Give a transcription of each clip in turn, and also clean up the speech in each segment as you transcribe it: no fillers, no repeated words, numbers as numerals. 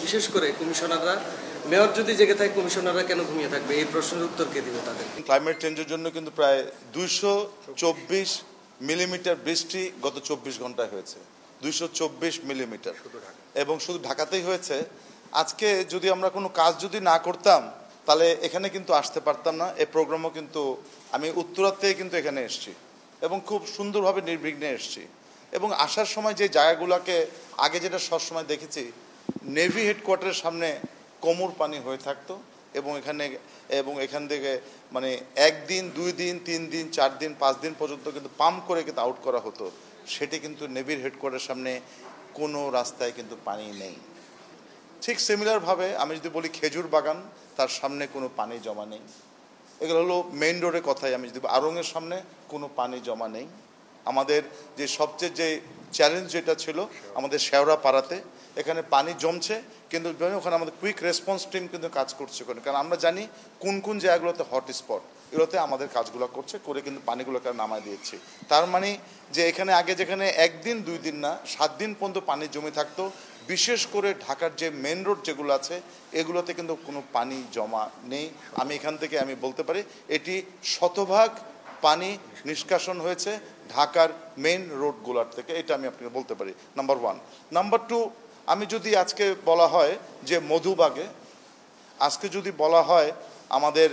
বিশেষ করে কমিশনাররা, মেয়র যদি জেগে থাকে কমিশনাররা কেন ঘুমিয়ে থাকবে, এই প্রশ্নের উত্তর কে দিবে তাদের? ক্লাইমেট চেঞ্জের জন্য কিন্তু প্রায় 224 মিলিমিটার বৃষ্টি গত 24 ঘন্টায় হয়েছে, 224 মিলিমিটার, এবং শুধু ঢাকাতেই হয়েছে। আজকে যদি আমরা কোনো কাজ যদি না করতাম তাহলে এখানে কিন্তু আসতে পারতাম না। এই প্রোগ্রামও কিন্তু আমি উত্তরার থেকে কিন্তু এখানে এসেছি এবং খুব সুন্দরভাবে নির্বিঘ্নে এসেছি। এবং আসার সময় যে জায়গাগুলোকে আগে যেটা সবসময় দেখেছি, নেভি হেডকোয়ার্টারের সামনে কোমর পানি হয়ে থাকতো এবং এখান থেকে মানে 1 দিন 2 দিন 3 দিন 4 দিন 5 দিন পর্যন্ত কিন্তু পাম্প করে কিন্তু আউট করা হতো। সেটি কিন্তু নেভির হেডকোয়ার্টারের সামনে কোনো রাস্তায় কিন্তু পানি নেই। ঠিক সিমিলারভাবে আমি যদি বলি খেজুর বাগান, তার সামনে কোনো পানি জমা নেই। এগুলো হলো মেইন রোডের কথাই। আমি যদি আড়ংয়ের সামনে কোনো পানি জমা নেই। আমাদের যে সবচেয়ে যে চ্যালেঞ্জ যেটা ছিল আমাদের শেওড়া পাড়াতে, এখানে পানি জমছে কিন্তু ওখানে আমাদের কুইক রেসপন্স টিম কিন্তু কাজ করছে, কারণ আমরা জানি কোন কোন জায়গাগুলোতে হটস্পট, এগুলোতে আমাদের কাজগুলো করে কিন্তু পানিগুলোকে নামায় দিয়েছি। তার মানে যে এখানে আগে যেখানে 1 দিন 2 দিন না 7 দিন পর্যন্ত পানি জমে থাকতো, বিশেষ করে ঢাকার যে মেন রোড যেগুলো আছে এগুলোতে কিন্তু কোনো পানি জমা নেই। আমি এখান থেকে আমি বলতে পারি এটি শতভাগ পানি নিষ্কাশন হয়েছে ঢাকার মেন রোডগুলোর থেকে, এটা আমি আপনাকে বলতে পারি। নাম্বার 1। নাম্বার 2, আমি যদি আজকে বলা হয় যে মধুবাগে, আজকে যদি বলা হয় আমাদের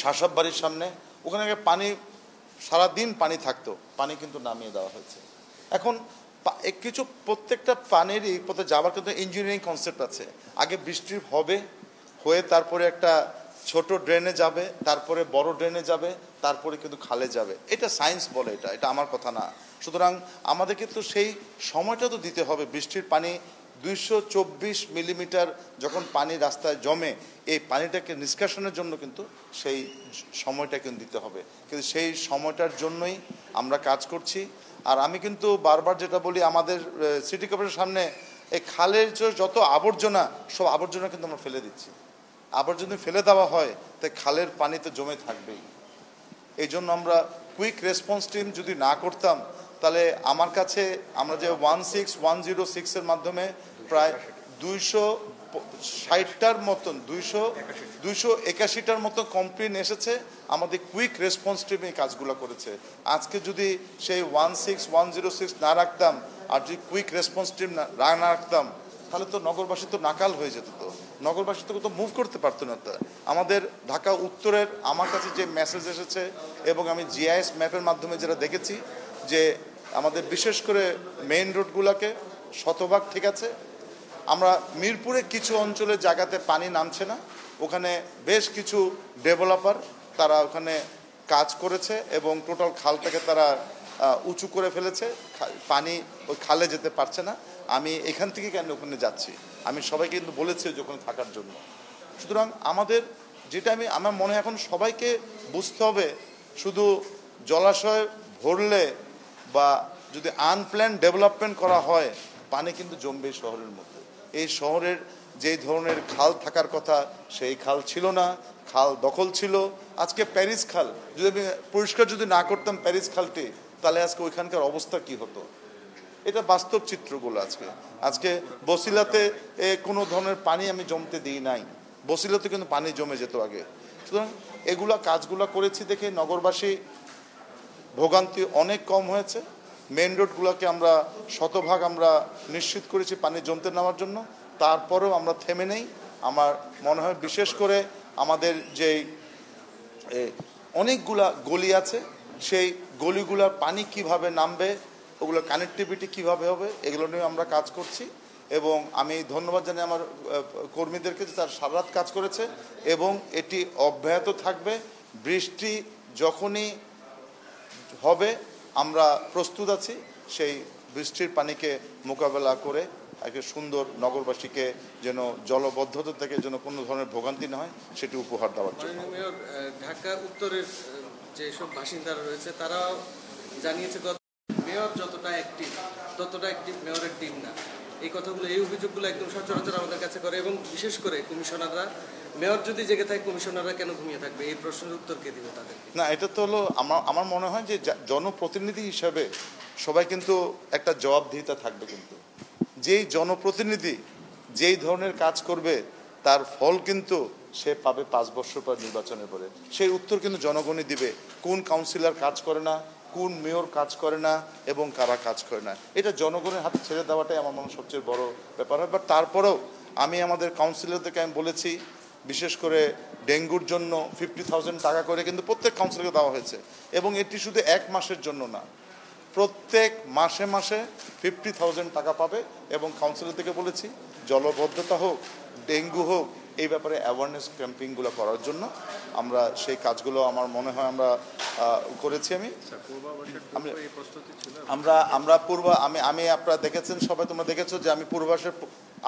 শাসাব বাড়ির সামনে, ওখানে পানি সারাদিন পানি থাকতো, পানি কিন্তু নামিয়ে দেওয়া হয়েছে। এখন কিছু প্রত্যেকটা পানিরই পথে যাওয়ার কিন্তু ইঞ্জিনিয়ারিং কনসেপ্ট আছে। আগে বৃষ্টি হয়ে তারপরে একটা ছোট ড্রেনে যাবে, তারপরে বড় ড্রেনে যাবে, তারপরে কিন্তু খালে যাবে। এটা সায়েন্স বলে, এটা আমার কথা না। সুতরাং আমাদের কিন্তু সেই সময়টা তো দিতে হবে। বৃষ্টির পানি 224 মিলিমিটার যখন পানি রাস্তায় জমে, এই পানিটাকে নিষ্কাশনের জন্য কিন্তু সেই সময়টা কিন্তু দিতে হবে। কিন্তু সেই সময়টার জন্যই আমরা কাজ করছি। আর আমি কিন্তু বারবার যেটা বলি, আমাদের সিটি কর্পোরেশনের সামনে এই খালের যত আবর্জনা, সব আবর্জনা কিন্তু আমরা ফেলে দিচ্ছি। আবার যদি ফেলে দেওয়া হয় তাই খালের পানিতে জমে থাকবেই। এই জন্য আমরা কুইক রেসপন্স টিম যদি না করতাম তাহলে আমার কাছে আমরা যে 16106-এর মাধ্যমে প্রায় 260টার মতন 281টার মতো কমপ্লেন এসেছে। আমাদের কুইক রেসপন্স টিম এই কাজগুলো করেছে। আজকে যদি সেই 16106 না রাখতাম আর যদি কুইক রেসপন্স টিম না রাখতাম তাহলে তো নগরবাসী তো নাকাল হয়ে যেত, তো নগরবাসী তো মুভ করতে পারতো না। আমাদের ঢাকা উত্তরের আমার কাছে যে মেসেজ এসেছে এবং আমি জিআইএস ম্যাপের মাধ্যমে যেটা দেখেছি যে আমাদের বিশেষ করে মেইন রোডগুলোকে শতভাগ ঠিক আছে। আমরা মিরপুরে কিছু অঞ্চলের জায়গাতে পানি নামছে না, ওখানে বেশ কিছু ডেভেলপার তারা ওখানে কাজ করেছে এবং টোটাল খালটাকে তারা উঁচু করে ফেলেছে, পানি ওই খালে যেতে পারছে না। আমি এখান থেকে কেন ওখানে যাচ্ছি, আমি সবাইকে কিন্তু বলেছি যে ওখানে থাকার জন্য। সুতরাং আমাদের যেটা আমার মনে হয় এখন সবাইকে বুঝতে হবে, শুধু জলাশয় ভরলে বা যদি আনপ্ল্যান ডেভেলপমেন্ট করা হয় পানি কিন্তু জমবে শহরের মধ্যে। এই শহরের যেই ধরনের খাল থাকার কথা সেই খাল ছিল না, খাল দখল ছিল। আজকে প্যারিস খাল যদি আমি পরিষ্কার যদি না করতাম প্যারিস খালটি, তাহলে আজকে ওইখানকার অবস্থা কি হতো। এটা বাস্তব চিত্রগুলো। আজকে বসিলাতে কোনো ধরনের পানি আমি জমতে দিই নাই, বসিলাতে কিন্তু পানি জমে যেত আগে। সুতরাং কাজগুলো করেছি দেখে নগরবাসী ভোগান্তি অনেক কম হয়েছে। মেন রোডগুলোকে আমরা শতভাগ আমরা নিশ্চিত করেছি পানি জমতে নেওয়ার জন্য। তারপরেও আমরা থেমে নেই। আমার মনে হয় বিশেষ করে আমাদের যে অনেকগুলা গলি আছে, সেই গলিগুলার পানি কিভাবে নামবে, ওগুলো কানেক্টিভিটি কিভাবে হবে, এগুলো নিয়ে আমরা কাজ করছি। এবং আমি ধন্যবাদ জানাই আমার কর্মীদেরকে যে তারা সারা রাত কাজ করেছে এবং এটি অব্যাহত থাকবে। বৃষ্টি যখনই হবে আমরা প্রস্তুত আছি সেই বৃষ্টির পানিকে মোকাবেলা করে একটা সুন্দর নগরবাসীকে যেন জলবদ্ধতা থেকে যেন কোনো ধরনের ভোগান্তি না হয় সেটি উপহার দেওয়ার জন্য। ঢাকা উত্তরের যেসব বাসিন্দারা রয়েছে তারা জানিয়েছে মেয়র যতটা অ্যাক্টিভ ততটা অ্যাক্টিভ মেয়রের টিম না। এই কথাগুলো, এই অভিযোগগুলো একদম সচরাচর আমাদের কাছে করে এবং বিশেষ করে কমিশনাররা, মেয়র যদি জেগে থাকে কমিশনাররা কেন ঘুমিয়ে থাকবে, এই প্রশ্নের উত্তর কে দিবে তাদের? না, এটা তো হলো আমার মনে হয় যে জনপ্রতিনিধি হিসাবে সবাই কিন্তু একটা জবাবদিহিতা থাকবে। কিন্তু যেই জনপ্রতিনিধি যেই ধরনের কাজ করবে তার ফল কিন্তু সে পাবে 5 বছর পর নির্বাচনের পরে। সেই উত্তর কিন্তু জনগণই দিবে, কোন কাউন্সিলর কাজ করে না, কোন মেয়র কাজ করে না এবং কারা কাজ করে না। এটা জনগণের হাতে ছেড়ে দেওয়াটাই আমার মনে হয় সবচেয়ে বড় ব্যাপার হয়। বাট তারপরেও আমি আমাদের কাউন্সিলরদেরকে আমি বলেছি, বিশেষ করে ডেঙ্গুর জন্য 50,000 টাকা করে কিন্তু প্রত্যেক কাউন্সিলরকে দেওয়া হয়েছে, এবং এটি শুধু 1 মাসের জন্য না, প্রত্যেক মাসে মাসে 50,000 টাকা পাবে। এবং কাউন্সিলর থেকে বলেছি জলবদ্ধতা হোক, ডেঙ্গু হোক, এই ব্যাপারে অ্যাওয়ারনেস ক্যাম্পিংগুলো করার জন্য আমরা সেই কাজগুলো আমার মনে হয় আমরা করেছি। আমরা পূর্ব আমি আপনারা দেখেছেন, সবাই তোমরা দেখেছো যে আমি পূর্বাভাসের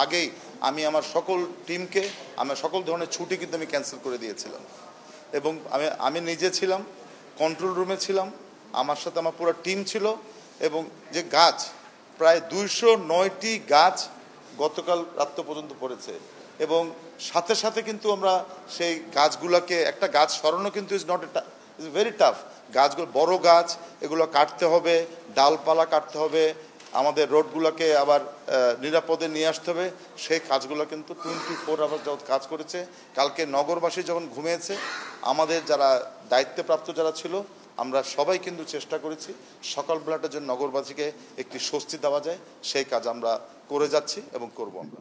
আগেই আমি আমার সকল টিমকে আমার সকল ধরনের ছুটি কিন্তু আমি ক্যান্সেল করে দিয়েছিলাম। এবং আমি নিজে ছিলাম, কন্ট্রোল রুমে ছিলাম, আমার সাথে আমার পুরো টিম ছিল। এবং যে গাছ, প্রায় 209টি গাছ গতকাল রাত্র পর্যন্ত পড়েছে, এবং সাথে সাথে কিন্তু আমরা সেই গাছগুলোকে, একটা গাছ সরানো কিন্তু ইজ ভেরি টাফ। গাছগুলো বড় গাছ, এগুলো কাটতে হবে, ডালপালা কাটতে হবে, আমাদের রোডগুলোকে আবার নিরাপদে নিয়ে আসতে হবে। সেই কাজগুলো কিন্তু 24 আওয়ার যাবত কাজ করেছে। কালকে নগরবাসী যখন ঘুমিয়েছে, আমাদের যারা দায়িত্বপ্রাপ্ত যারা ছিল, আমরা সবাই কিন্তু চেষ্টা করেছি সকালবেলাটার জন্য নগরবাসীকে একটি স্বস্তি দেওয়া যায়, সেই কাজ আমরা করে যাচ্ছি এবং করব আমরা।